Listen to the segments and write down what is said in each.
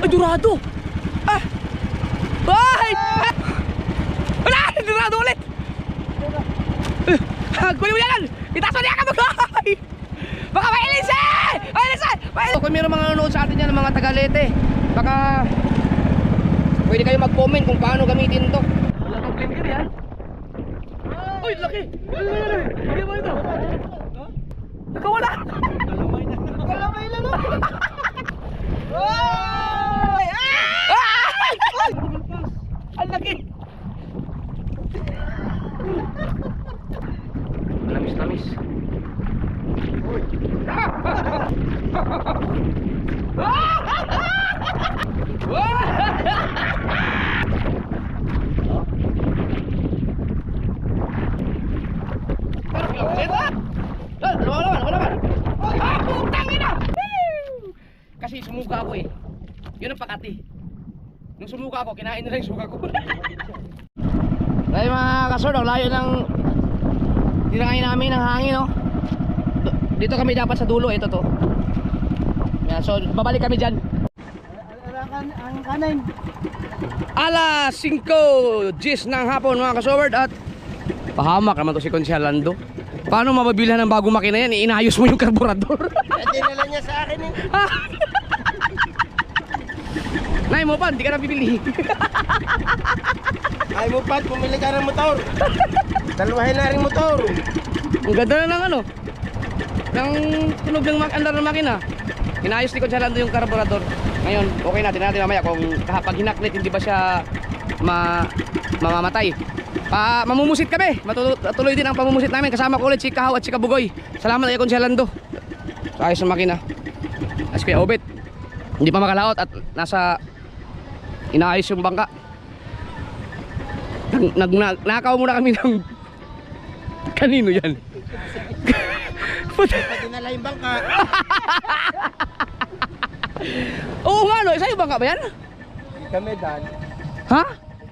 Ay, durado! Ah! Ay! Wala! Durado ulit! Kunin mo yan! Itaas mo niya ka mag-ay! Baka may elisa! May elisa! Kung mayroong mga nanonood sa atin yan ng mga taga-Leyte, baka pwede kayo mag-comment kung paano gamitin to. Wala kang clinker yan. Uy, laki! Laki mo ito! Nakawala! Kalamay na! Kalamay na! Ay! Ay! Ang laki! Lamis-lamis. Kasi sumuka ako eh. Yun ang pakati. Nung sumuka ako, kinain nila yung suka ko. Dahil mga kasord, ang layo ng tinangay namin ng hangin, no? Dito kami dapat sa dulo, ito to. Yan, so babalik kami dyan. Ang kanin. Alas 5:10 ng hapon mga kasord, at pahamak naman to si Konsyal Lando. Paano mababilhan ng bagong makina yan? Inayos mo yung karburador. Dinala niya sa akin eh. Nay mo pa, hindi ka na bibili. Ay mo pa, pumili ka ng motor. Dalawahin na rin motor. Ang ganda na ng ano, ng tunog ng andar ng makina. Inayos ni Konsyal Lando yung karburador. Ngayon, okay na, tingnan natin mamaya kung kapag hinaklit hindi ba siya mamamatay. Mamumusit kami. Matuloy din ang pamumusit namin. Kasama ko ulit si Kahaw at si Kabugoy. Salamat kay Konsyal Lando sa ayos ng makina. As Kuya Obet, hindi pa makalaot at nasa inaayos yung bangka. Nakaw muna kami ng kanino yan? Dinala yung bangka. Oo nga no, isa yung bangka ba yan? Kamedal. Ha?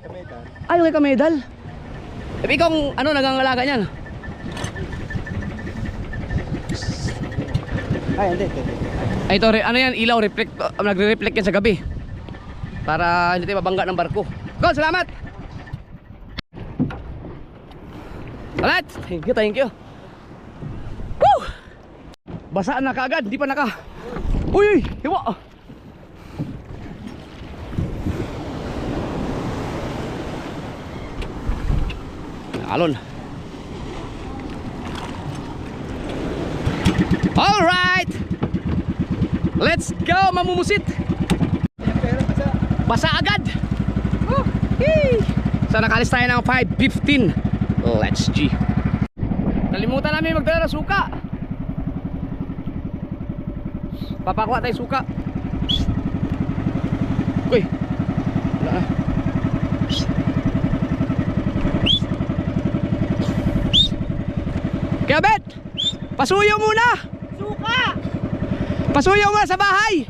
Kamedal. Ay, yung kay medal. Ikaw ano, nagangalaga niyan? Ay, hindi. Ay, ito, ano yan, ilaw, nagre-reflect yan sa gabi para hindi tayo mabangga ng barko. Go, salamat! Salamat! Thank you. Woo! Basaan na kaagad, hindi pa naka. Uy, hiwa! Alon. Alright! Let's go, mamumusit! Basa agad! So nakalis tayo ng 5:15. Let's G. Nalimutan namin magdala ng suka. Papakuha tayo suka. Uy! Wala na. Kaya Bet, pasuyo muna. Suka! Pasuyo muna sa bahay.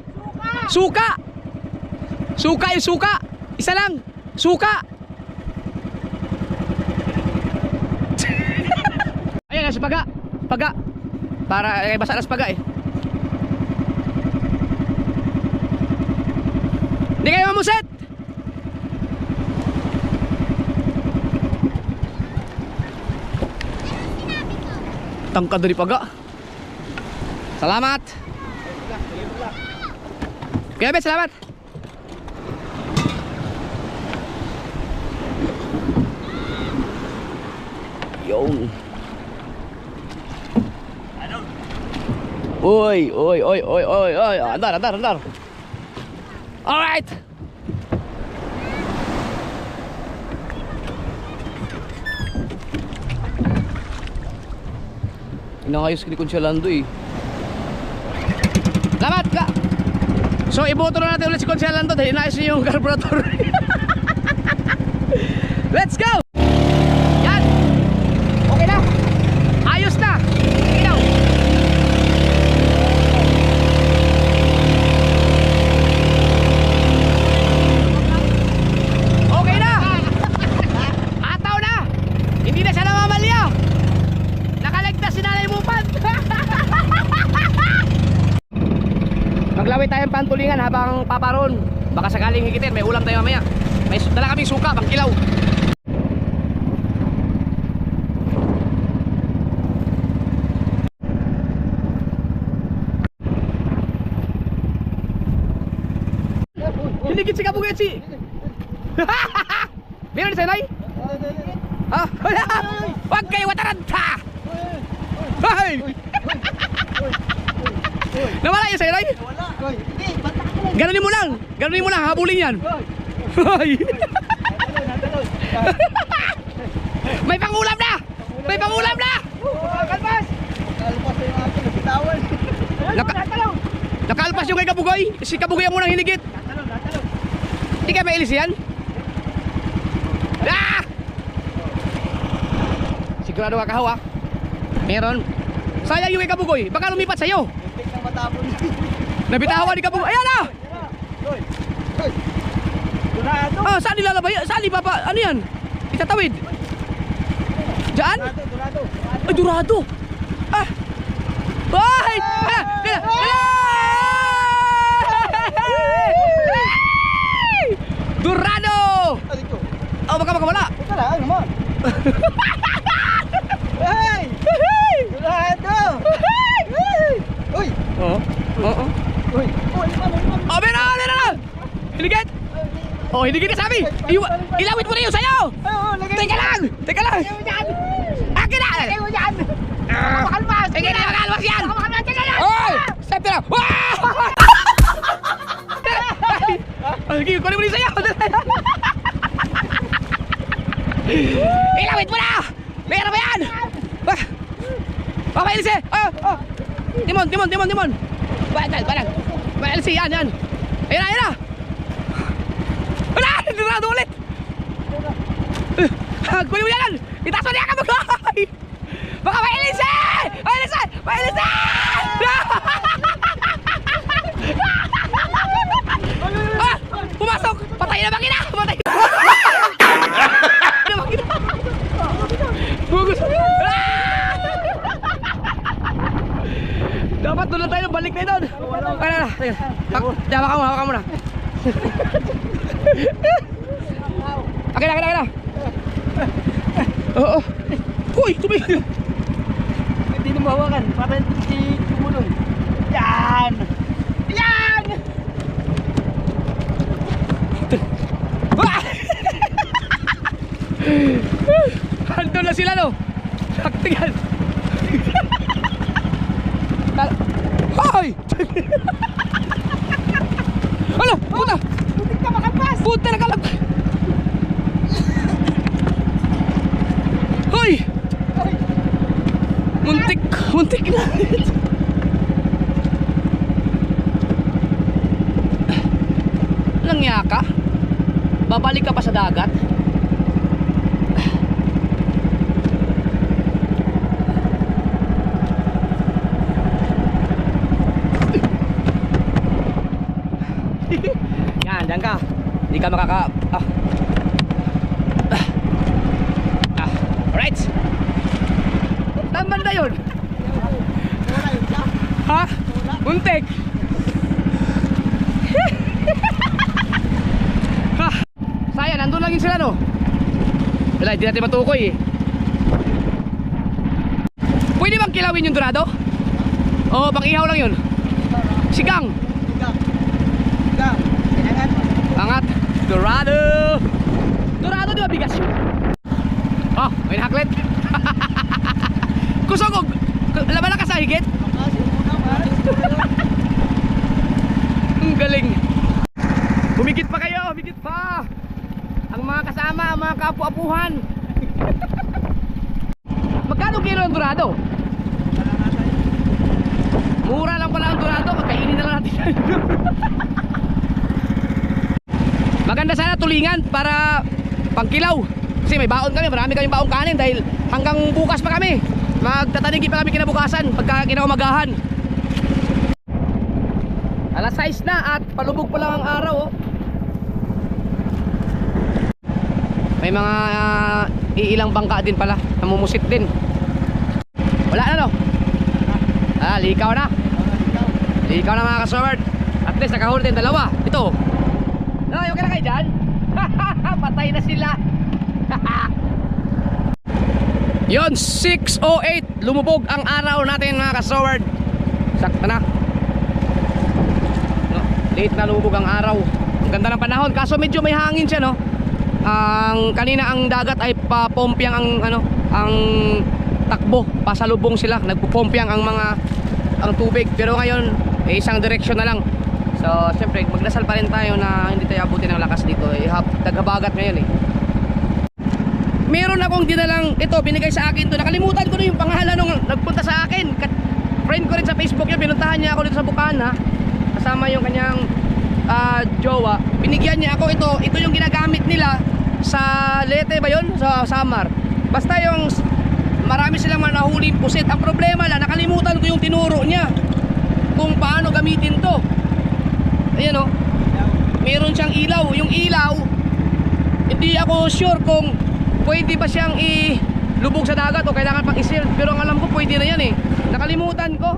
Suka! Suka yung suka. Isa lang. Suka. Ayan, nasa paga. Paga. Para basa na sa paga eh. Hindi kayo mamuset. Tangkad dari paga. Salamat. Kaya Bet, salamat. Yung. Oy. Andar. Alright. Inayos ni Konsyal Lando eh. Salamat ka. So iboto na natin ulit si Konsyal Lando dahil inayos niya yung carburetor. Let's go. Yan. Okay na. Ayos na. Ilaw. Okay na. Ataw na. Hindi na siya namamalya. Nakaligtas si Nanay Mupan. Maglaway tayong pantulingan habang paparo meron. Baka sakaling higitin, may ulam tayo mamaya. May dala kaming suka, pangkilaw. Hinigit si Kabugay si. Meron sa Nay? Ah, wag kayo wataranta. Hoy! Nawala yan sa'yo, Nay? Ganunin mo lang, habulin yan. Hoy! May pangulam na! May pangulam na! Kalpas! Kalpas yung akin, nabitawan. Nakalpas yung kay Kabugay. Si Kabugay ang munang hinigit. Hindi kayo mailis yan? Ah! Sigurado ka kahawa. Meron. Sayang yung kay Kabugoy. Baka lumipat sa'yo. Muntik na matapon. Nabitawan ni Kabugoy. Ayan na! Hoy! Hoy! Durado! Ah, saan nilalabay? Saan ni Papa? Ano yan? Itatawid? Diyan? Durado! Ay, durado! Ah! Ay! Ah! Durado! Ah, dito. Oh, baka makawala. Ito lang naman. Hey! Durado! Uy! Oo. Oo. Uy! Uy! Oh, meron! Hinigit! Oh, hinigit ka sabi! Ilawit mo na yung sayo! Teka lang! Teka lang! Akin na! Makalmas! Sige na, makalmas yan! Teka lang! Oy! Step na! Sige, kunin mo na yung sayo! Ilawit mo na! Meron ba yan? Papa Elise! Timon! Balag! Papa Elise, yan! Ayun na! Wala! Durado ulit! Kunin mo yan! Itaas mo niya ka mag-ay! Baka Papa Elise! Papa Elise! Ah! Pumasok! Patay na makina! Patay na makina! Bugus! Dapat doon lang tayo balik na doon. Kaya na, hawak ka muna. Akin na. Oo. Uy, tumigil. Hindi na mahawakan. Para hindi tumulong. Yan! Yan! Andun na sila, no? Saktigan. Hoy! Ano? Puta! Muntik ka makalpas! Puta na kalag! Hoy! Muntik na! Langya ka? Babalik ka pa sa dagat? Yan, dyan ka. Hindi ka makaka... Alright. Saan banda yun? Ha? Muntik. Ha? Sayang, nandun lang yun sila, no? Wala, hindi natin matukoy eh. Pwede bang kilawin yung dorado? Oo, pang ihaw lang yun. Sigang. Angat. Dorado. Dorado, di ba bigas yun? Oh, may naklet. Kusog. Laban na ka sa higit. Ang galing. Humigit pa kayo, humigit pa. Ang mga kasama, ang mga kapu-apuhan. Magkano kilo ang dorado? Mura lang pala ang dorado, magkainin na lang natin. Maganda sana tulingan para pangkilaw. Kasi may baon kami, marami kaming baong kanin dahil hanggang bukas pa kami. Magtatanigi pa kami kinabukasan pagka kinaumagahan. Alas 6 na at palubog pa lang ang araw, oh. May mga iilang bangka din pala, namumusit din. Wala na, no? Likaw na. Likaw na mga kasword. At least nakahuli din dalawa. Ito, dyan? Patay na sila. Yon, 6:08. Lumubog ang araw natin mga kasaward. Sakto na. No, late na lumubog ang araw. Ang ganda ng panahon. Kaso medyo may hangin siya, no? Kanina ang dagat ay papompyang ang takbo. Pasalubong sila. Nagpupompyang ang tubig. Pero ngayon, isang direksyon na lang. So, siyempre, magdasal pa rin tayo na hindi tayo abutin ng lakas dito. Taghabagat ngayon eh. Meron akong dinalang, ito, binigay sa akin to. Nakalimutan ko na yung pangalan nung nagpunta sa akin. Friend ko rin sa Facebook yun. Pinuntahan niya ako dito sa Bukana. Kasama yung kanyang jowa. Binigyan niya ako ito. Ito yung ginagamit nila sa Leyte ba yun? Sa Samar. Basta yung marami silang manahuling pusit. Ang problema lang, nakalimutan ko yung tinuro niya kung paano gamitin to. Ayan o, meron siyang ilaw. Yung ilaw, hindi ako sure kung pwede ba siyang ilubog sa dagat o kailangan pang isil. Pero ang alam ko pwede na yan eh. Nakalimutan ko.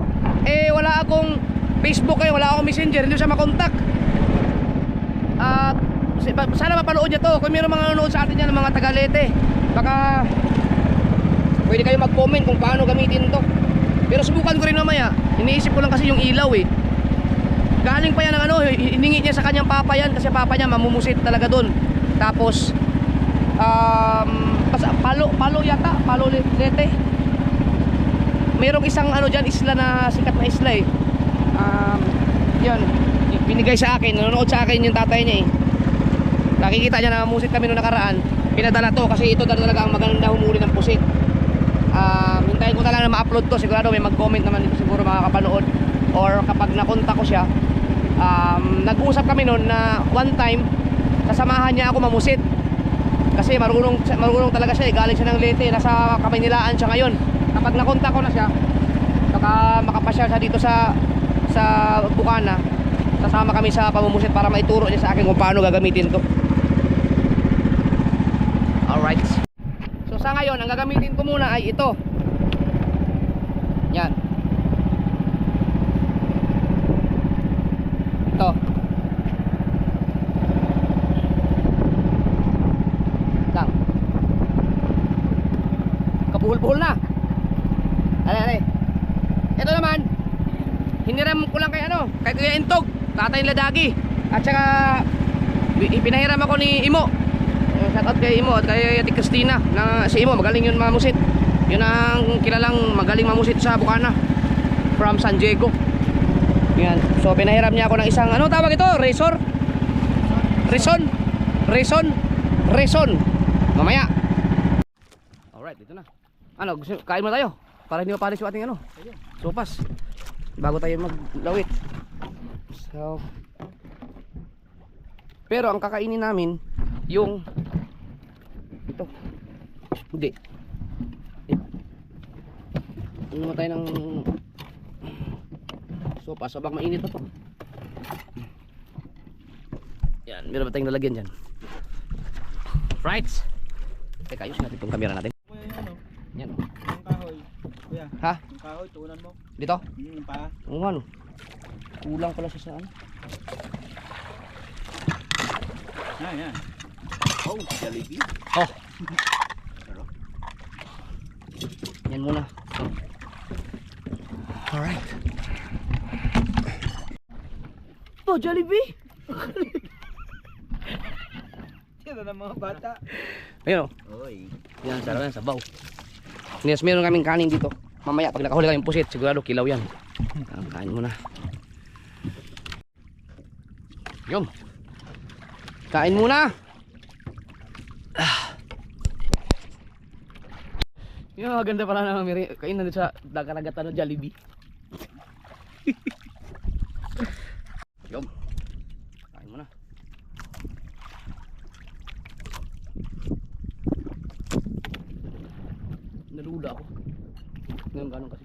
Wala akong Facebook wala akong messenger. Hindi siya makontak. At sana mapanood niya to. Kung mayroong mga nanonood sa atin yan ng mga taga Leyte, baka pwede kayo mag-comment kung paano gamitin to. Pero subukan ko rin mamaya. Iniisip ko lang kasi yung ilaw eh. Galing pa yan ng hiningi niya sa kanyang papa yan. Kasi papa niya mamumusit talaga dun. Tapos Palo yata, Palo Leyte. Merong isang dyan, isla na sikat na isla eh. Yun, binigay sa akin, nanonood sa akin yung tatay niya eh. Nakikita niya na musit kami noong nakaraan. Pinadala to kasi ito talaga ang maganda humuli ng pusit. Hintayin ko na lang na ma-upload to. Sigurado may mag-comment naman dito siguro makakapanood. Or kapag nakontak ko siya, nag-uusap kami noon na one time kasamahan niya ako mamusit. Kasi marunong talaga siya eh. Galing siya ng Leyte, nasa Kamaynilaan siya ngayon. Kapag nakontak ko na siya, baka makapasyal siya dito sa Bukana. Sasama kami sa pamumusit para maituro niya sa akin kung paano gagamitin to. Alright. So sa ngayon, ang gagamitin ko muna ay ito. Yan. Ito. Lang. Kabuhol-buhol na. Alay. Ito naman, hiniram ko lang kay Kuya Intog, Tatay Ladagi. At saka ipinahiram ako ni Imo. Shout out kay Imo at kay Ate Christina. Si Imo magaling yun mamusit. Yun ang kilalang magaling mamusit sa Bukana. From San Diego. Yan. So pinahiram niya ako ng isang tawag ito? Reson. Mamaya. Alright, dito na. Kain mo tayo. Para hindi mapalis yung ating sopas. Bago tayo maglawit. So, pero ang kakainin namin yung ito. Hindi. Ano tayo ng sopas. Sabang mainit na to. Yan, meron ba tayong lalagyan dyan? Right. Teka, ayusin natin itong camera natin. Yan. Yung kahoy. Kuya. Ha? Yung kahoy, tuunan mo. Dito? Yung paa. Oo kulang pala siya saan. Yan. Oh, Jollibee. Oh. Yan muna. Alright. Oh, Jollibee. Yan na mga bata. Ayun Oy. Yan, sarap yan, sabaw. Yes, meron kaming kanin dito. Mamaya, pag nakahuli kaming pusit, sigurado kilaw yan. Kain muna. Yum. Kain muna. Yung ganda pala na kainan sa dagat-dagatan ng Jollibee. Yum. Kain muna. Nalula ako. Ngayon ganun kasi.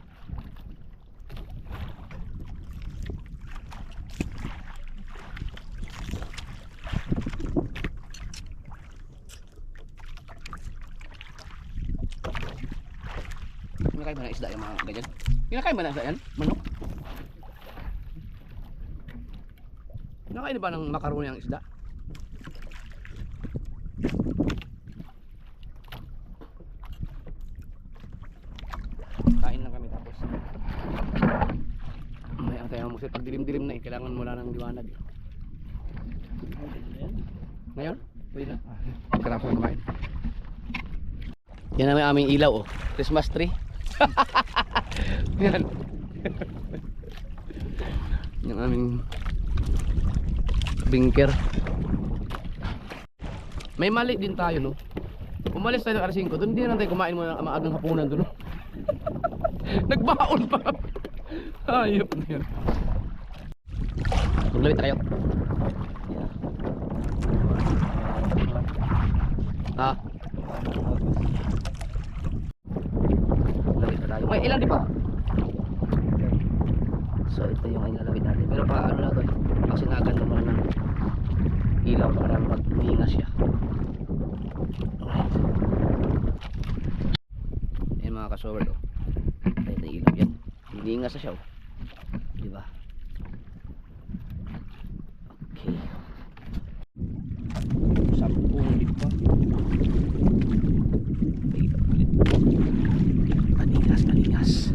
Kinakain ba ng isda yung mga ganyan? Kinakain ba ng isda yan? Manok? Kinakain ba ng makaroni ang isda? Kasi pag dilim-dilim na kailangan mo lang ng liwanag. Ngayon? Pwede na. Sarap na kumain. Yan namin aming ilaw, oh. Christmas tree. Yan. Yan aming bunker. May mali din tayo, no? Umalis tayo ng alas 5. Doon hindi na tayo kumain mo ng maagang hapunan doon, no? Nagbaon pa. Ayop na yan. Maglawit tayo. Ha? Maglawit na tayo. May ilan di ba? So ito yung ilalawit natin. Pero pa ano na to, pasinagan naman ng ilaw para maghinga siya. Ayan mga kasower, oh. Ito yung ilaw yan. Hininga sa siya, oh. Diba? Okay. 10 ulit pa. Ilaw ulit. Kaningas, kaningas.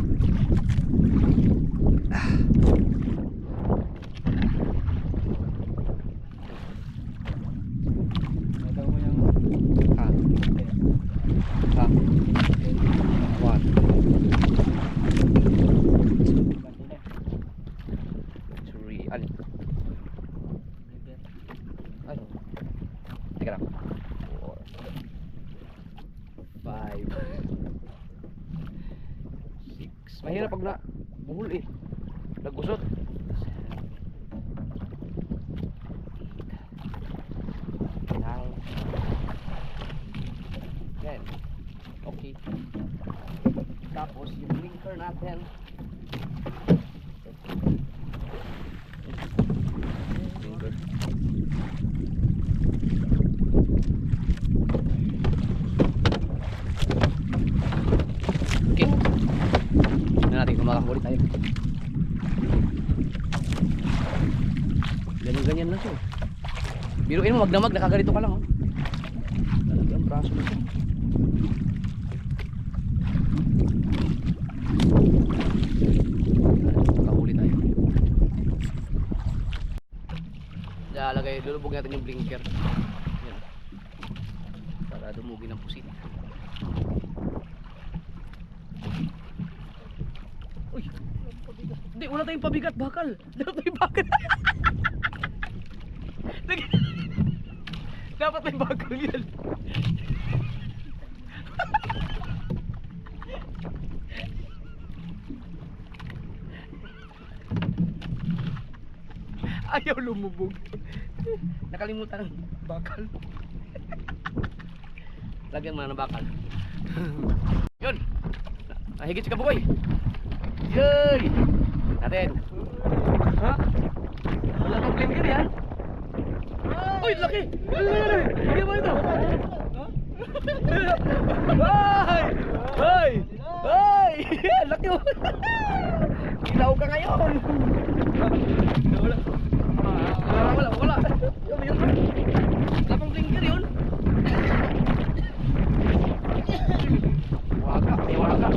Mahirap pag na buhol eh. Nagusot. 9. Then, okay. Tapos yung blinker natin. Blinker. Okay. Tignan natin kung makakahuli tayo. Ganyan-ganyan lang siya. Biruin mo, magdamag, nakaganito ka lang, oh. Talagang braso na siya. Makahuli tayo. Lalagay, lulubog natin yung blinker. Yan. Para dumugi ng pusit. Uy, hindi, wala tayong pabigat, bakal. Dapat tayong bakal. Dapat may bakal yan. Ayaw lumubog. Nakalimutan ng bakal. Lagyan mo na ng bakal. Yun. Nahigit si Kabukoy. Yay! Natin. Ha? Wala pang blinker yan. Uy, laki! Laki mo ito! Ay! Ay! Ay! Laki mo! Ilaw ka ngayon! Wala! Wala! Wala! Wala pang blinker yun! Waga! May waga!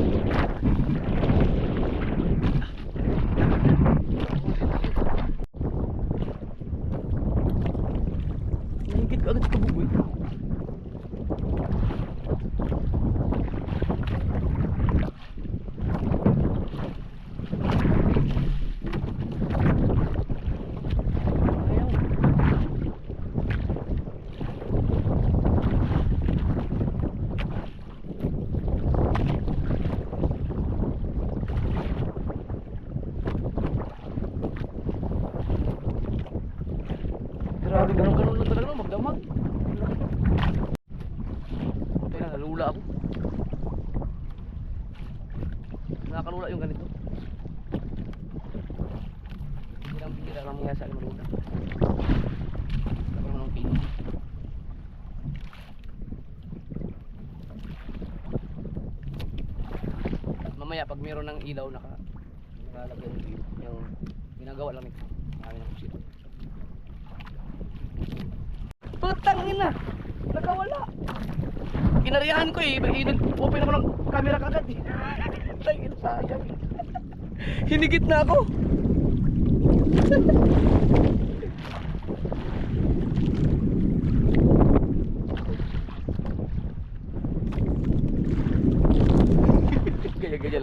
Nahigit ka agad sa Kabukoy. Grabe, ganun-ganun lang talaga magdamag. Kaya nalula ako. Nakakalula yung ganito. Ilang pinila lang mga sa malula. Nakakalula ng pino. Mamaya pag mayroon ng ilaw nakalagay yung ginagawa lang ito. Marami ng kusito. Putang ina! Nakawala! Kinariyahan ko eh, open ako ng camera kagad eh. Tangina, sayang. Hinigit na ako. Ganyan-ganyan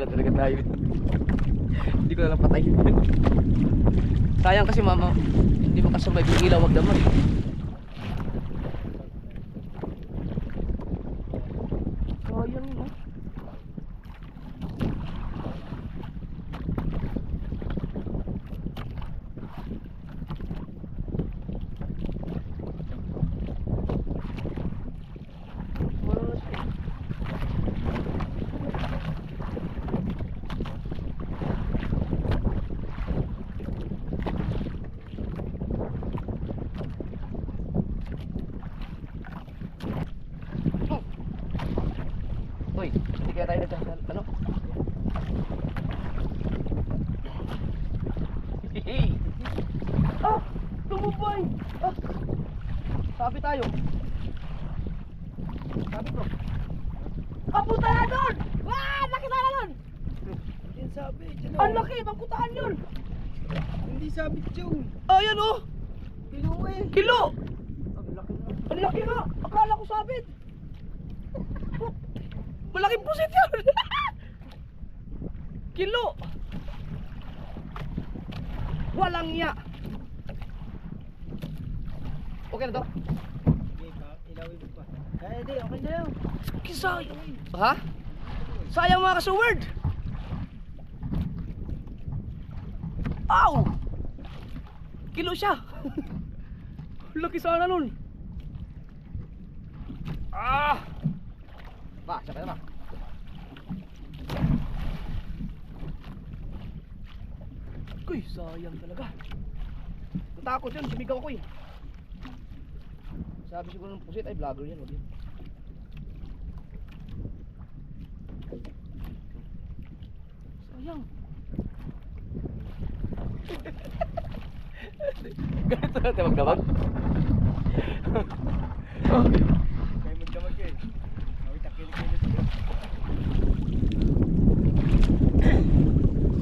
lang talaga tayo. Hindi ko na lang patayin. Sayang kasi mama, hindi makasurvive yung ilaw, wag naman. Sayang mo. Uy, hindi kaya tayo nagkasal, ano? Hehe. Ah! Tumubay! Ah! Sabi tayo. Sabi ko. Ah, puta na doon! Ah! Laki sana doon! Yan sabi, dyan Ang laki! Bangkutaan yun! Hindi sabi dyan. Oh, yan oh! Kilo eh. Kilo! Ang laki na. Ang laki nga! Akala ko sabit! Malaking pusit yan! Kilo! Walang iya! Okay na to? Sige pa, ilawin mo pa. Eh, di, okay na yun. Sayang! Ha? Sayang mga kasuward! Ow! Kilo siya! Laki sana nun! Ah! Ba, siya pa na ba? Kuy, sayang talaga. Natakot yun, sumigaw ako eh. Sabi siguro ng pusit, ay vlogger yan, wag yun. Sayang. Ganito natin magdamag. Kayo magdamag eh. Mawit ang kilikili dito.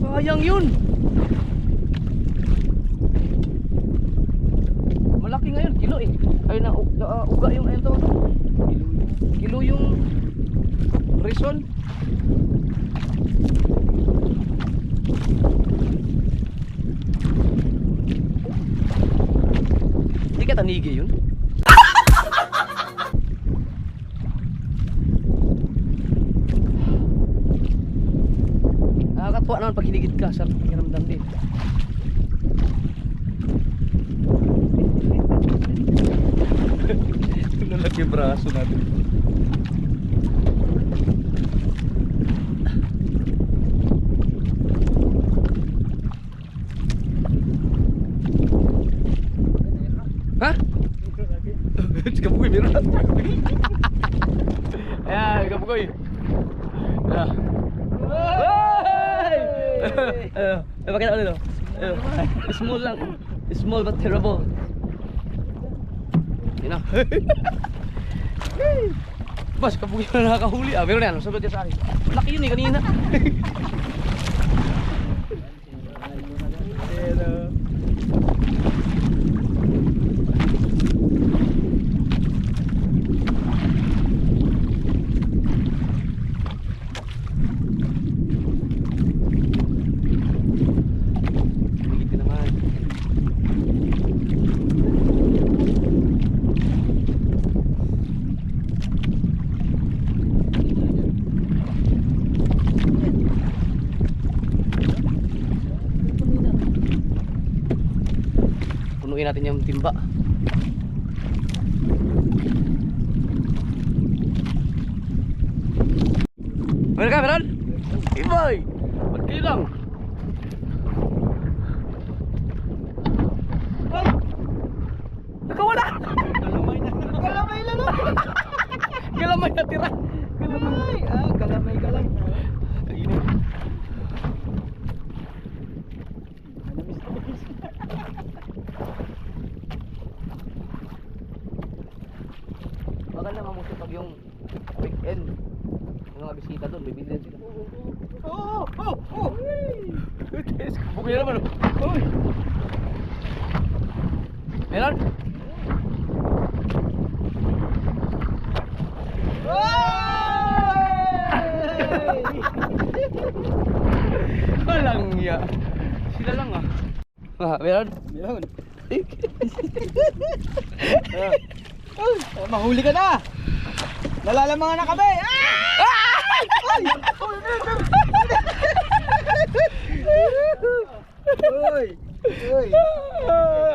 Sayang yun. Malaki ngayon, kilo eh. Ay na uga yung ayun to. Kilo yung reason. Hindi ka tanigi yun. Nakakatuwa naman pag hinigit ka, sarap pakiramdam din. Nalaki yung braso natin. Ha? Kapukoy, meron. Ayan, kapukoy. Ayan. Bakit ako nito? Small lang. Small but terrible. Yun na. Bas, kapukoy na nakakahuli. Ah, meron yan. Sabi niya sa akin. Laki yun eh, kanina. Punuin natin yung timba. Meron ka, meron? Iboy! Ba't kayo lang? Ay! Nakawala! Galamay na. Galamay na no. Galamay na tira! Galamay. Ah, galamay galang. Kainin. Maganda nga muso pag yung weekend. Yung mga bisita doon, may bilhin sila. Oh, oh, oh. Bukay naman oh. Meron? Walang ya. Sila lang ah. Meron? Meron. Mahuli ka na. Nalalamangan na kami. Oy. Oy.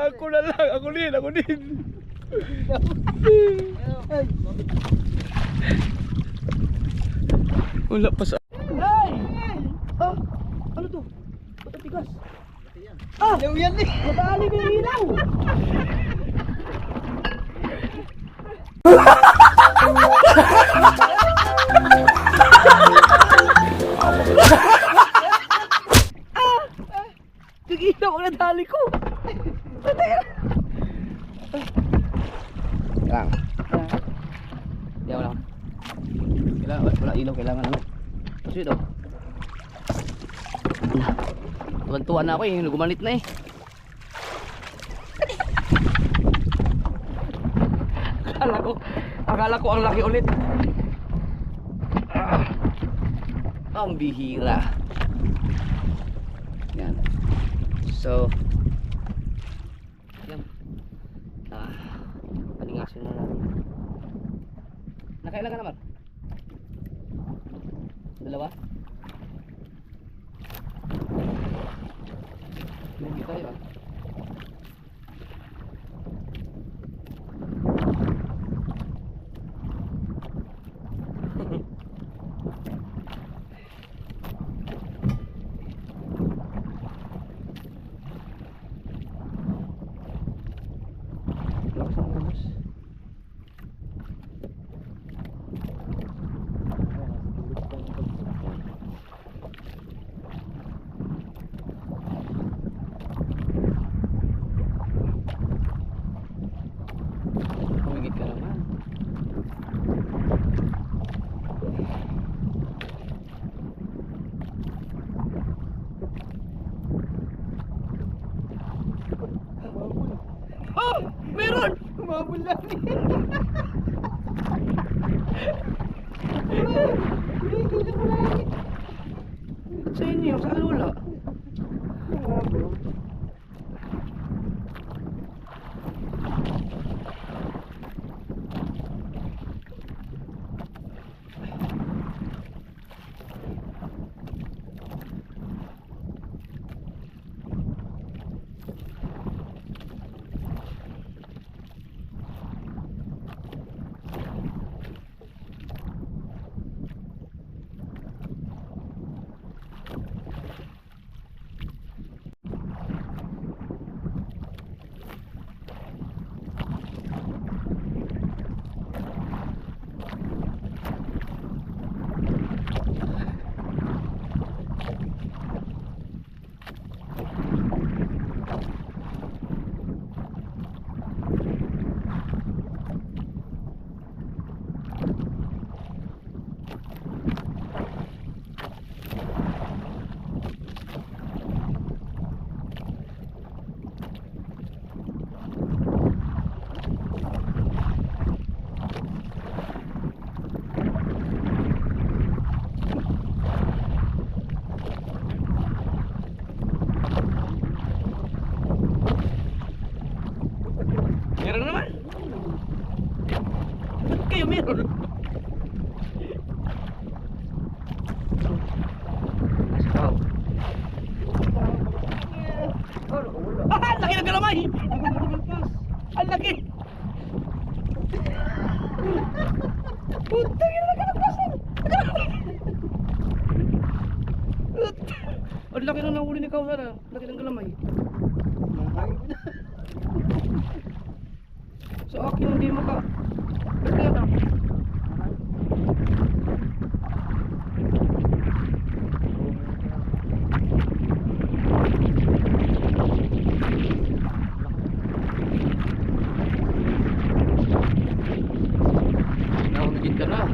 Ako na lang, ako din. Wala pa sa... Ay! Ah! Ano to? Ba't ang tigas? Ilaw yan eh. Madali na yung ilaw! Nag-ilaw ko na dali ko! Kailangan. Hindi ako lang. Wala ilaw, kailangan ano. Kasi ito. Tuwan-tuwan na ako eh, gumanit na eh. Akala ko ang laki ulit. Ang bihira. Yan. So, yan. Palingasin na natin. Nakailan ka naman? Dalawa? Hindi tayo ah. Lakas ang ubos. Humigit ka naman. Oh! Meron! Umabol lang eh. Sa inyo, sa alula. Meron naman. Ba't kayo meron? Wow. Ah, laki ng galamay! Ang laki! Puta, yun ang kalagpasan! Ang laki ng nahuli ni Kausan ah. Laki ng galamay. Sa akin hindi maka... Kaya na. Nahumigit ka na.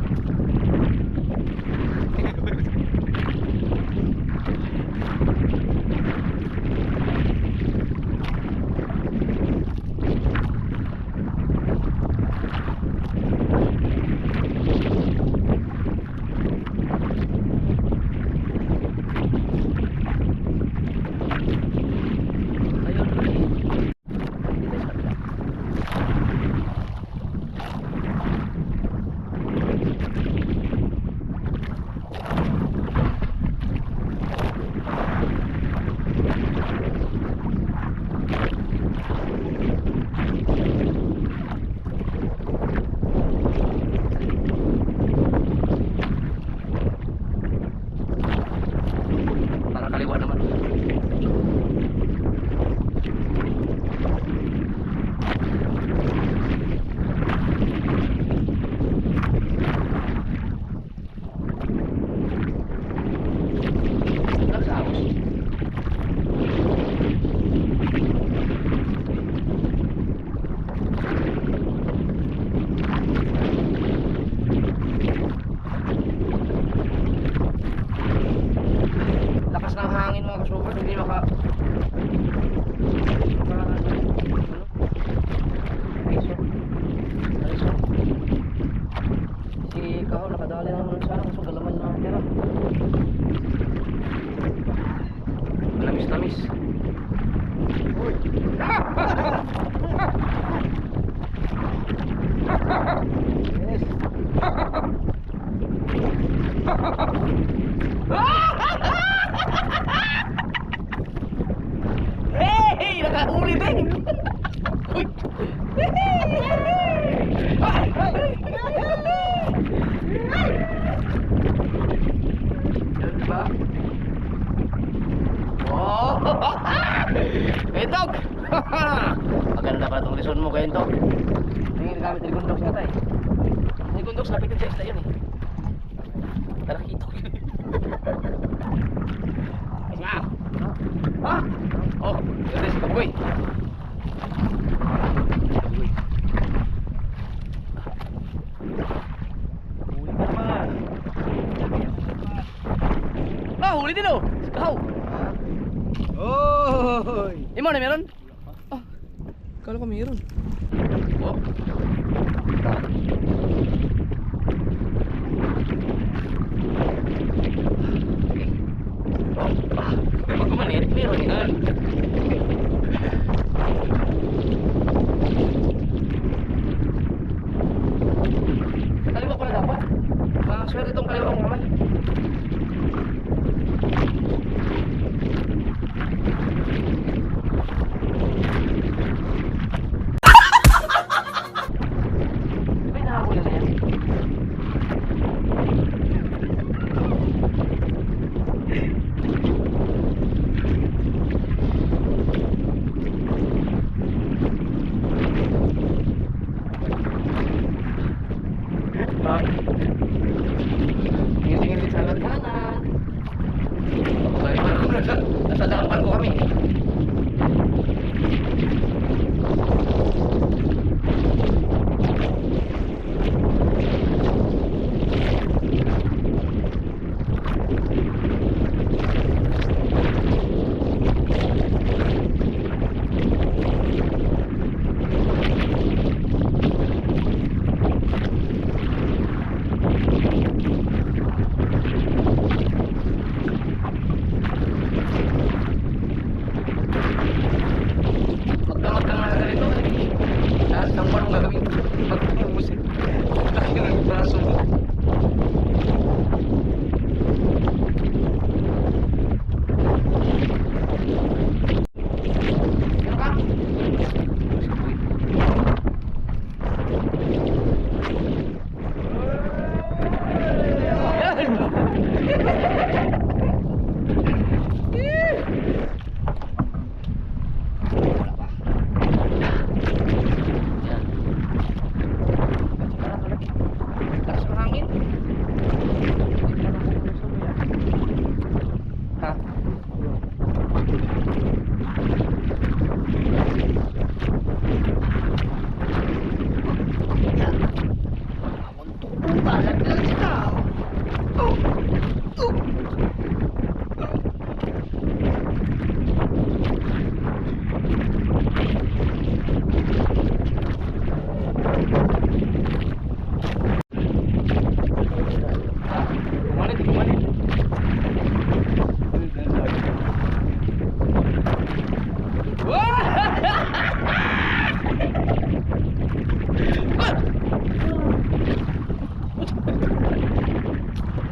Dali naman sa ano, so galaman na tira. Lamis-lamis. Uy. Yes. Hey! Nakahuli din! Uy! Yan ba? Oh! Entok! Maganda pala itong lison mo kayo, Entok. Tingin gamit ni Gondok siya tayo. Ni Gondok, lapitin sa isla yan eh. Tara, kitok. Ayos nga! Ha? Oh, yun si Kabugoy. Huli ka naman. Ah, huli din oh. Kahaw. Oy. Imo na meron? Ah, kala ko meron. Oh. Okay. Oh, pag kumanit, meron yan. Kaliwa ko na dapat. Swerte itong kaliwa kong kamay. May nahabol na yan. Tingin-tingin sa kanan. Nasa dapan ko kami. Magdamag ka nga ganito. Lahat ng parang gagawin. Magpupusin. Laki ng braso mo. Ano ka? Lakas ng hangin. Ha? Kumalit, kumalit.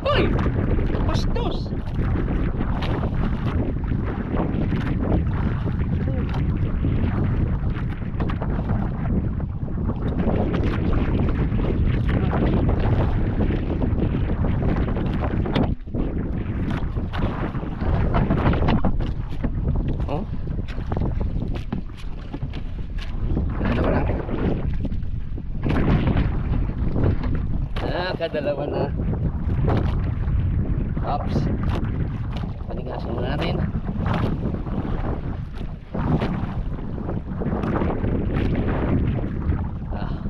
Uy! Pastos! Oh? Kadalawa na. Kadalawa na. Ops. Panigasin muna natin. Ah.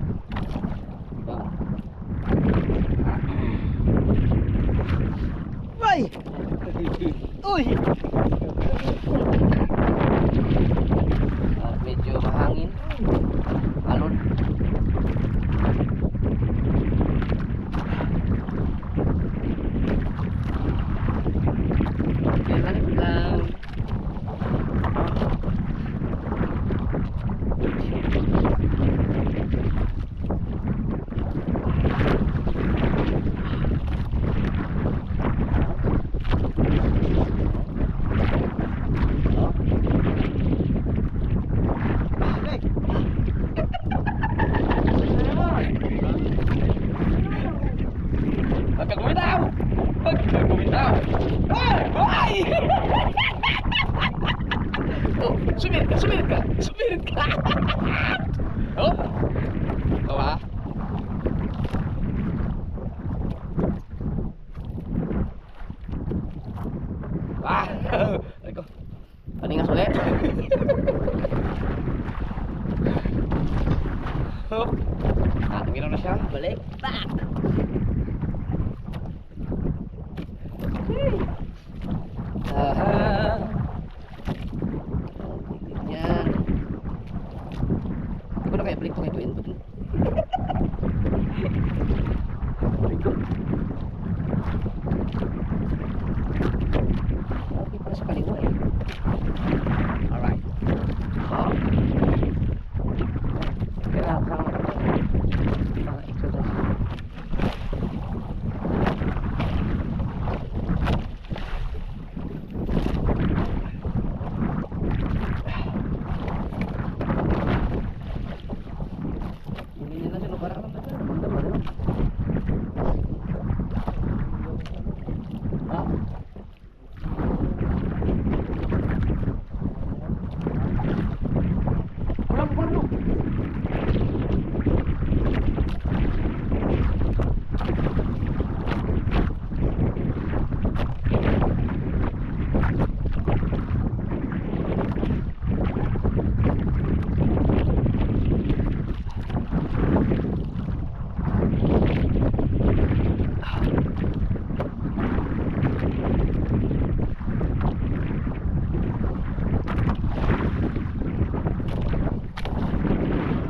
Ay. Uy. Medyo mahangin. Alon. Oh, sumirit ka, sumirit ka, sumirit ka. Oh, oh ha? Ah, ay ko. Paningas ulit. Oh, tumilaw na siya. Balik. Back. Aha. Yan. Ano na kaya balik to kay Twin? Balik ko. Okay pala sa kaliwa eh. Alright. Oh. Kailangan ka mga exercise.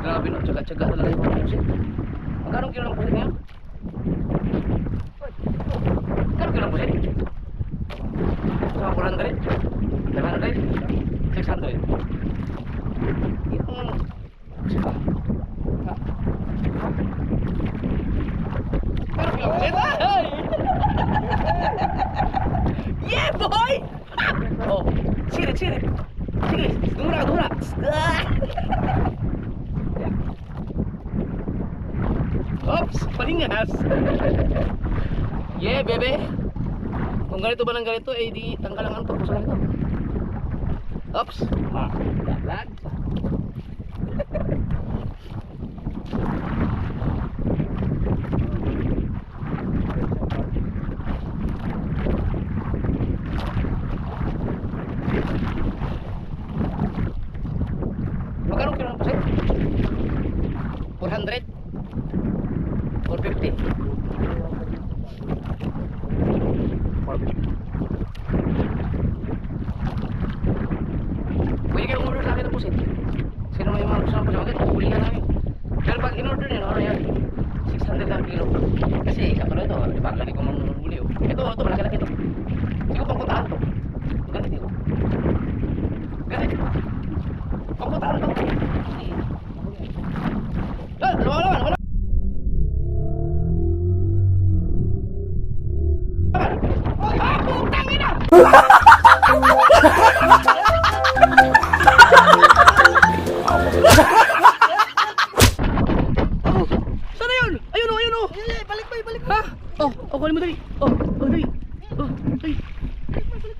Grabe no, tsaga-tsaga talaga yung mga pusit. Magkano kilo ng pusit ngayon? Magkano kilo ng pusit? 400? 500? 600? Yung pusit ba? Ha? Magkano kilo ng pusit? Ay! Yeah boy! Oh, sirit, sirit. Sige, dumura, dumura. Oops, palingas. Yeah, bebe. Kung ganito ba ng ganito, eh di tanggalangan pa po sa ganito. Oops. Ah, lag. Magkano kilo ng pusit? 400? 450. Pwede kayong order sa akin ng pusit. Sino may mga gusto ng pusit? Bakit? Huli na namin. Pero pag in-order nyo, ano yan? 600 lang kilo. Kasi katulad ito, di ba? Lagi ko manghuli. Ito, malaki-laki ito. Hindi ko pangkutaan ito. Ganit ito. Ganit. Pangkutaan ito. Wala. Ah, putang ina! Oh, sana yun? Ayun o, ayun o. Balik mo, balik mo. Ha? Oh, kunin mo dali. Oh, dali. Oh, dali.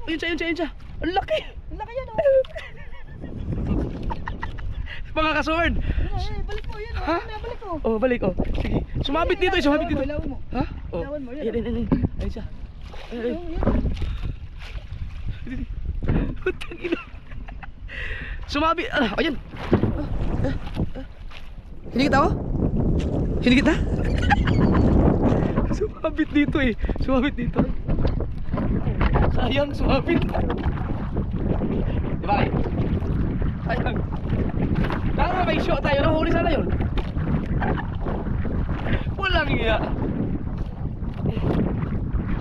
Ayun siya, ayun siya, ayun siya. Ang laki. Ang laki yan, oh. Mga kasword. Balik mo, yan, Ha? balik mo. Oh, balik oh. Sige. Sumabit dito, sumabit dito. Ilawan mo. Ha? Oh. Ilawan mo, yan. Ayun. Ayun siya. Ayun. Putang ina. Sumabit. Ayun. Hinigit ako? Hinigit na? Sumabit dito eh. Sumabit dito. Sayang, sumabit. Di ba kayo? Sayang. Tama may show tayo. Nahuli sana yun. Walang iya.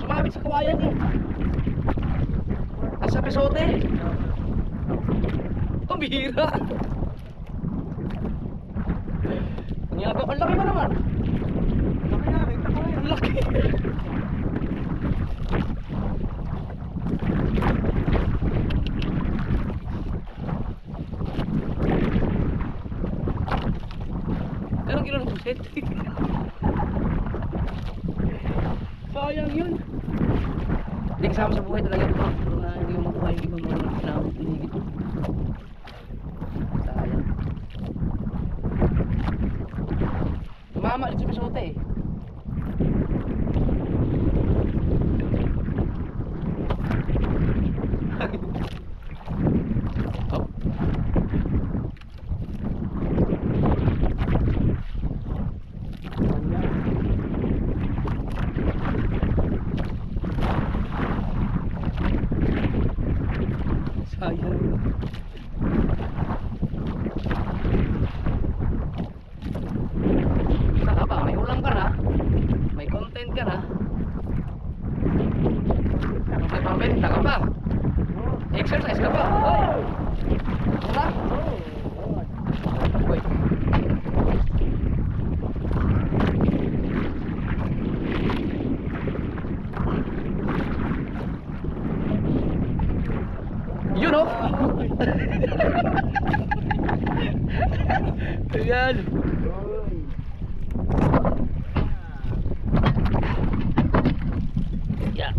Sumabit sa kawayan eh. At sa pesote. Ang bihira. Ang ginagawa. Ang laki ba naman? Ang laki. Anong kilo ng pusit? Sayang yun. Hindi kasama sa buhay talaga ito. Na hindi mo makuha yung ibang mga pinaligid. Sayang. Tumama din sa pisote eh. Oh. Sayang. Saka pa, may ulam ka na. May content ka na. May pambenta ka pa. Exercise ka pa. Hoy! Wala? Hoy. You know? Ayan. Yeah.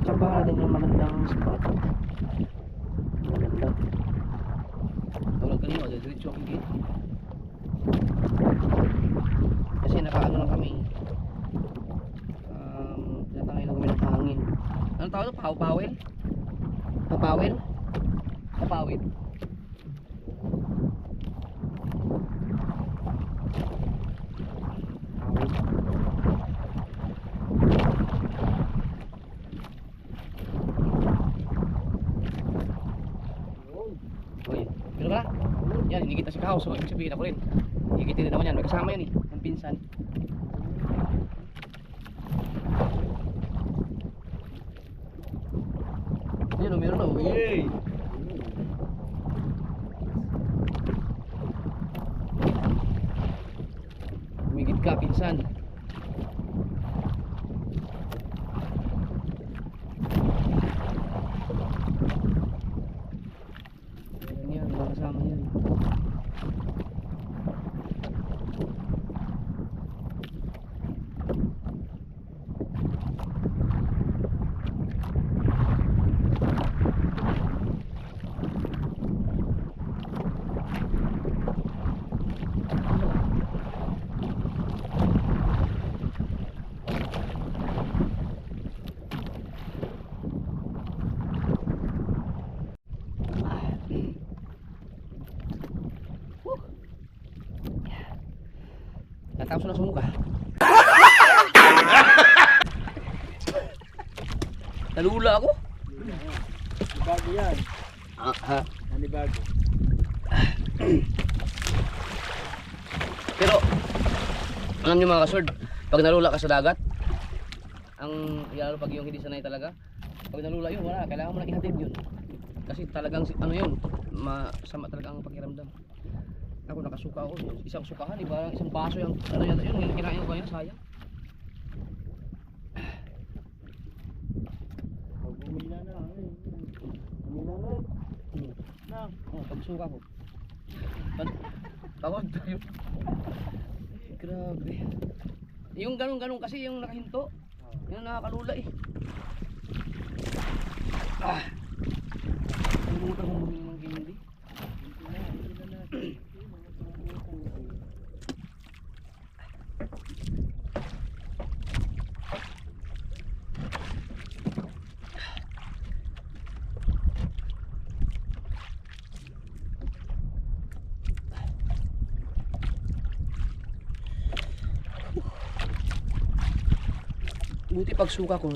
Tsambahan natin yung magandang spot. Maganda. Tulad kanina, diretso ang gate. Kasi nakaano lang kami. Tinatangay lang kami ng hangin. Anong tawag ito? Pawel? Papawel? Papawel? Uy, pero ka? Yan, hinigit na si Kaho. So, ibig sabihin ako rin. Higitin din naman yan. May kasama yan eh. Ang pinsan. Yan o, meron o. Yay! Humigit ka, pinsan. Yan, mga kasama yan. Natapos na sumuka. Nalula ako. Bago yan. Ha? Nanibago. Pero alam niyo mga kasword, pag nalula ka sa dagat, ang lalo pag yung hindi sanay talaga, pag nalula yun, wala, kailangan mo lang ihatid yun. Kasi talagang ano yun, masama talaga ang pakiramdam. Ako nakasuka ako, isang sukahan, iba isang baso yung ano yata yun, kinain ko kaya sayang. Bumila na. Bumila na. Na. Pagsuka ko. Tawag tayo. Grabe. Yung ganun-ganun kasi yung nakahinto. Yung nakakalula eh. Ang butang mo ng hindi. Buti pag suka ko,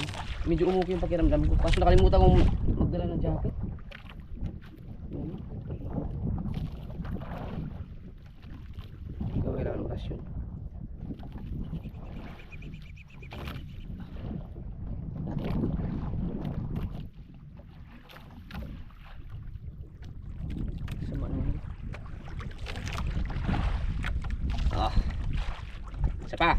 medyo umuki yung pakiramdam ko. Kaso nakalimutan kong magdala ng jacket. Yan. Ikaw kailangan ng pasyon. Sama na yun. Isa pa.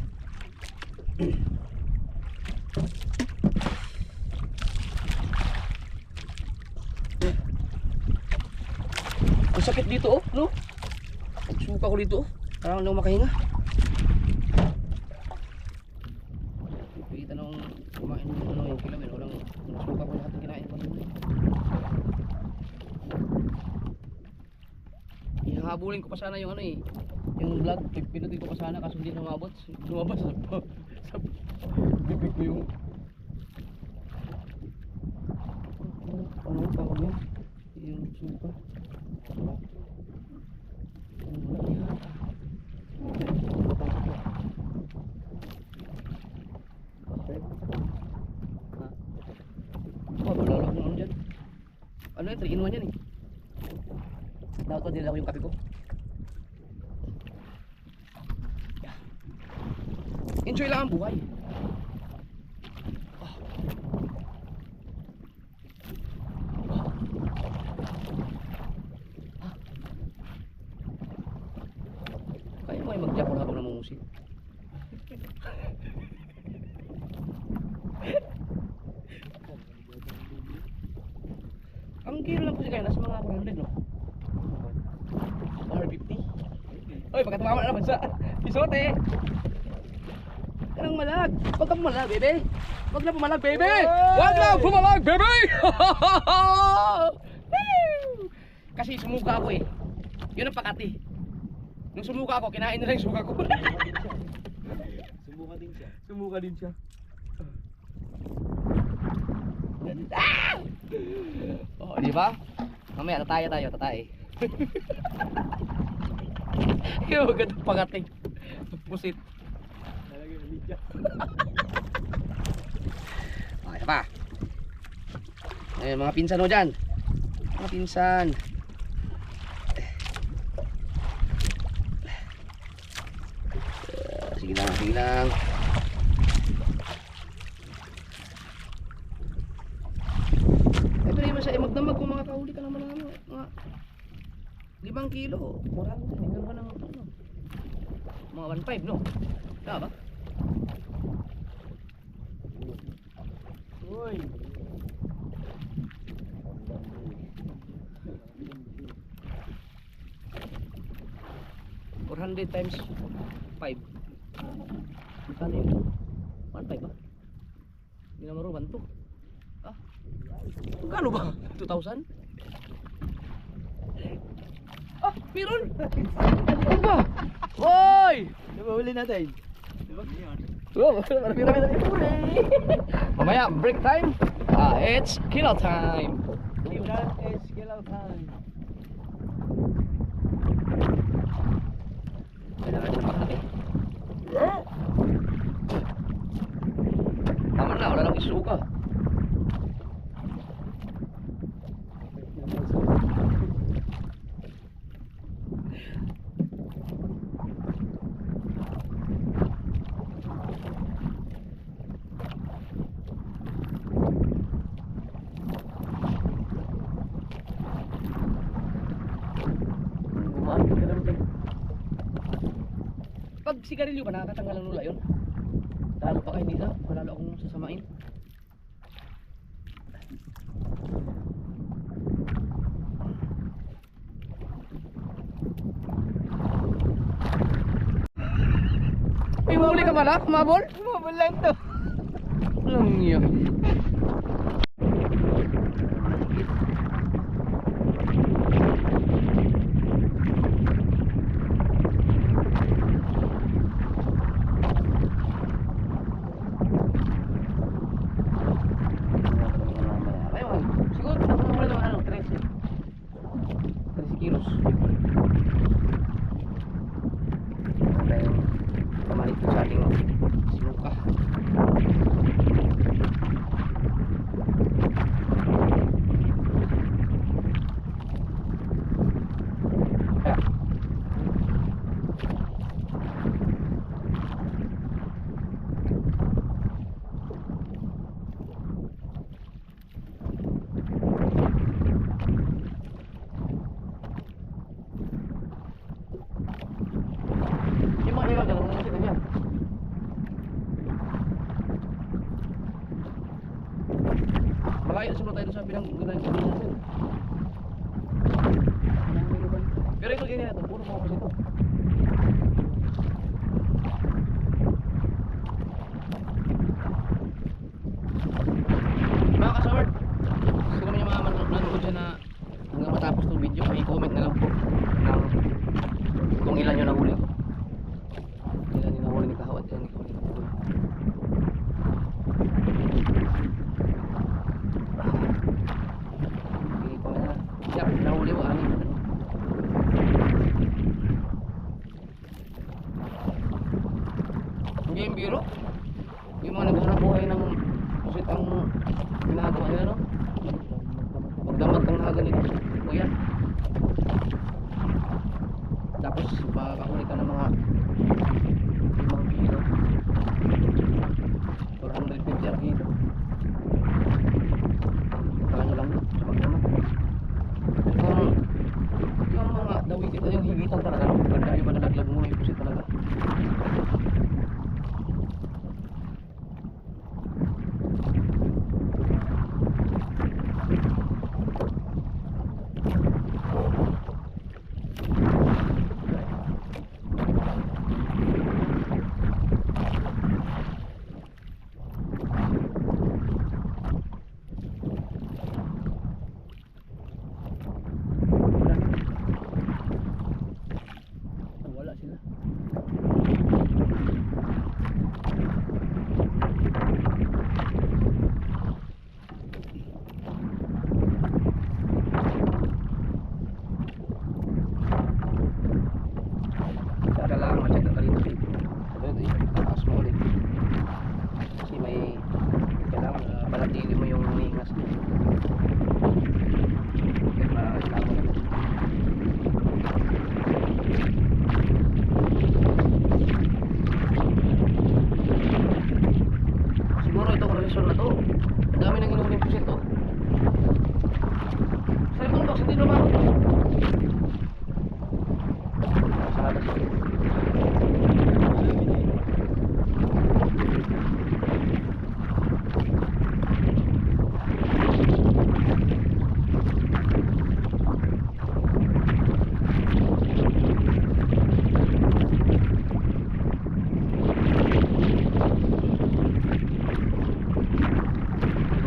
Ang sakit dito oh, no? Pagsuka ko dito oh, parang hindi ako makahinga. Pilitan akong kumain ng ano yung kilamin, walang nasuka ko lahat ng kinain ko. Ihahabulin ko pa sana yung ano eh, yung vlog, pinutin ko pa sana kaso hindi lumabas sa bibig ko yung ano tawag yun? Yung suka. Wala lang ano dyan. Ano yun? 3 in 1 yan eh. Dapat ko dinala ko yung kape ko. Enjoy lang ang buhay. Kaya mo ay mag-jackal habang namumusit. Ang kilo lang kasi kaya nasa mga 400 no? 150. Oy, pagkatumama na naman sa pisote. ka nang malag. Huwag kang malag, bebe. Huwag na pumalag, bebe. Huwag na pumalag, bebe. Kasi sumuka ako eh. Yun ang pakati. Nung sumuka ako, kinain nila yung suka ko. Sumuka din siya. Sumuka din siya. Oh, di ba? Mamaya tayo. Yung ganda pakati. Pusit. Talaga yung media. Okay pa. Ayun, mga pinsan mo dyan. Mga pinsan. Sige lang. Eh, pero yung sa magdamag kung mga kahuli ka naman ano, mga 5 kilo. Murang hanggang ka ng ano. Mga 1.5, no? Tama ba? Uy. 400 times 5. Ano yun? 1.5 ba? Hindi na maruban to. Ah? Magkano ba? 2,000? Ah! Meron! Ano ba? Hoy! Di ba huli natin? Di ba? Oh, marami huli. Mamaya, break time. It's kilo time. That is kill time. Kailangan na pakati. Tama na, wala nang isuka. Pag sigarilyo ba, nakakatanggal ang lula yun? Lalo pa kayo nila, malalo akong sasamain. May mahuli ka pala, mabol? Bumabal lang to. Alam niyo. Ayun, siguro nakamahuli naman ano, 13 kilos. Okay, pamalit ko sa ating sinuka. Yung mga ilaw dyan, ano sila yan? Malayo siguro tayo sa pinang natin. Pero ito ganyan ito, puro focus ito. Mga kasaward, gusto naman yung mga nanonood dyan na hanggang matapos ng video, may comment na lang po ng kung ilan yung nahuli ko. Ilan yung nahuli ni Kahawat, ilan yung nahuli ko. Sige ko na. Siya, nahuli mo, anin. yung lingas niya. Okay, makakasama na. Siguro itong relasyon na to. Ang dami nang inumin pusit to. Sa ibang box, hindi naman. Sa labas.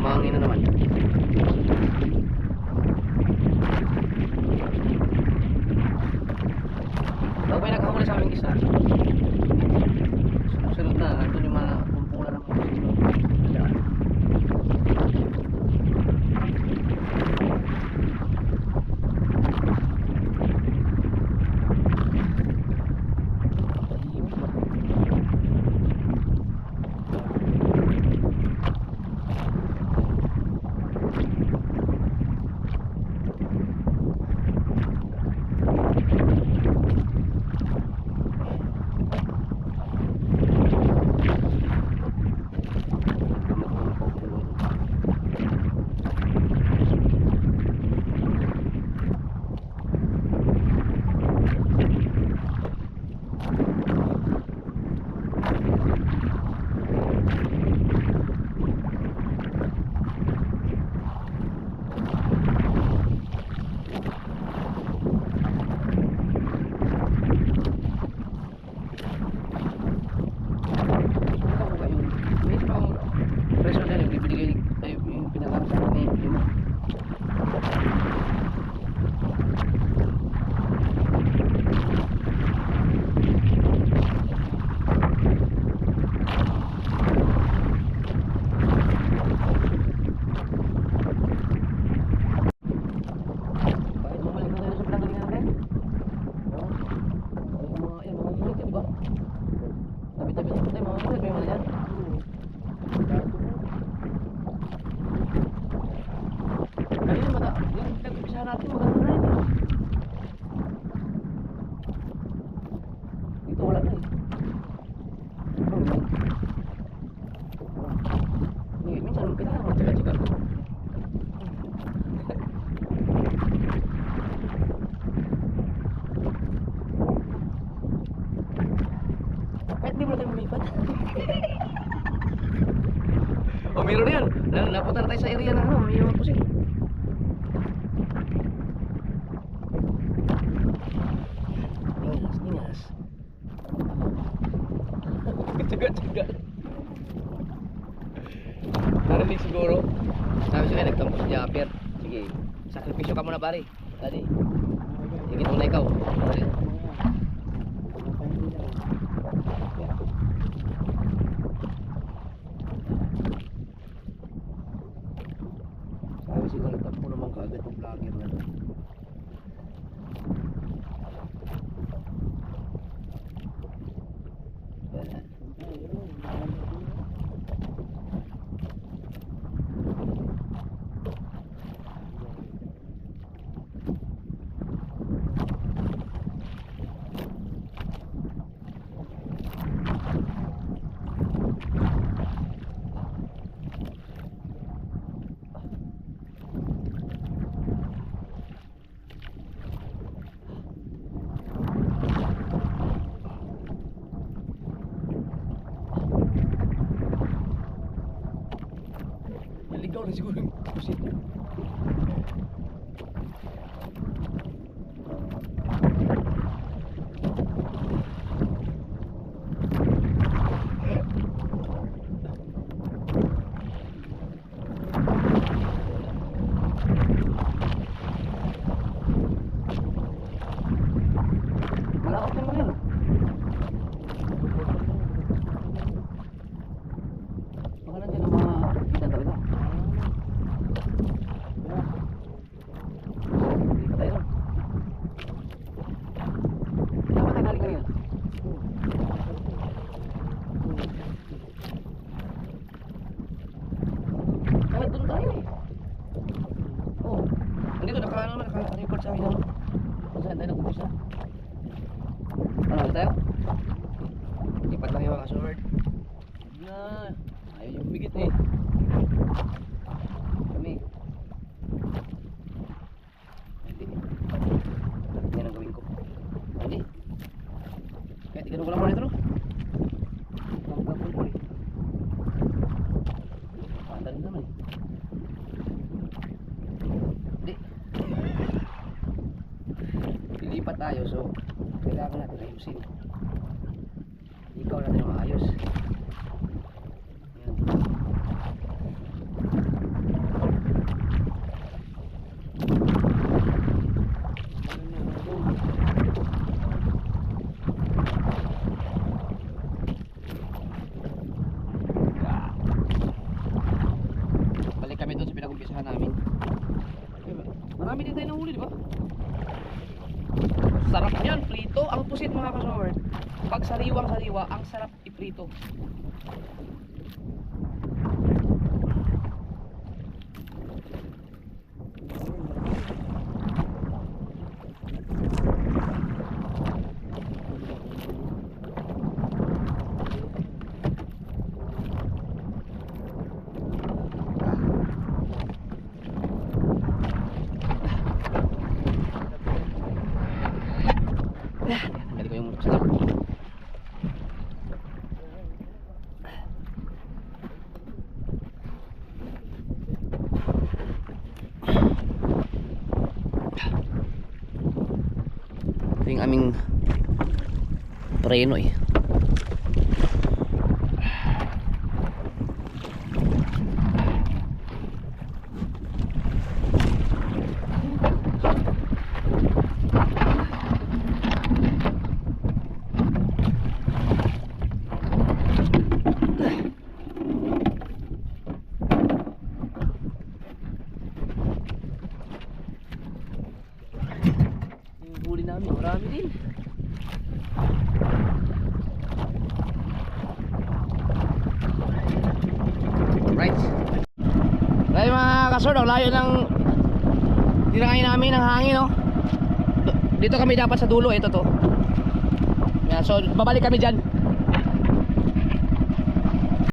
Mahangin na naman. Bago may nakahuli sa aming isa. Sunod na, nandun yung mga kumpulan ng mga sunod. Presyo dyan, yung bibigay yung pinagawa sa akin yung bakit bumalik na tayo sa pinagaling natin? Yung mga mulit, di ba? Tabi-tabi na tayo, mga mulit, may mga dyan. Kanina yung pinag-upisahan natin maganda na yun. Dito wala na eh. Minsan kailangan magtsaga-tsaga. Kahit di mo na tayo lumipat. O meron na yan. Napunta na tayo sa area na may mga pusit. Ningas. Tsaga-tsaga. Narinig siguro. Sabi siya, nagtampo si Japper. Sige, sakripisyo ka muna pare. Tadi. Sige, tunay ikaw. Tadi. Sabi siguro, nagtampo naman kaagad yung vlogger na doon. Naligaw na siguro yung pusit. Malawak naman yan. Baka nandiyan ang mga kita talaga. kami doon. Saan tayo nag-umpisa? Ano tayo? Lipat lang yung mga sword. Na, ayaw yung bigit eh. Kami. Hindi. Yan ang gawin ko. Hindi. Kahit ganun ko lang muna ito, no? Magkapul ko eh. Panda rin naman eh. Hindi. Lilipat tayo, so kailangan natin ayusin. Ikaw natin yung maayos. Yan. Balik kami doon sa pinag-umpisahan namin. Marami din tayo nahuli, di ba? Sarap yan, prito. Ang pusit mga kasaward. Pag sariwang sariwa, ang sarap iprito. Tanggalin ko yung stop. Ito yung aming preno eh. Yung huli namin, marami din. Right. Dahil mga kasord, ang layo ng tinangay namin ng hangin, no? Dito kami dapat sa dulo, ito to. Yan, so babalik kami dyan.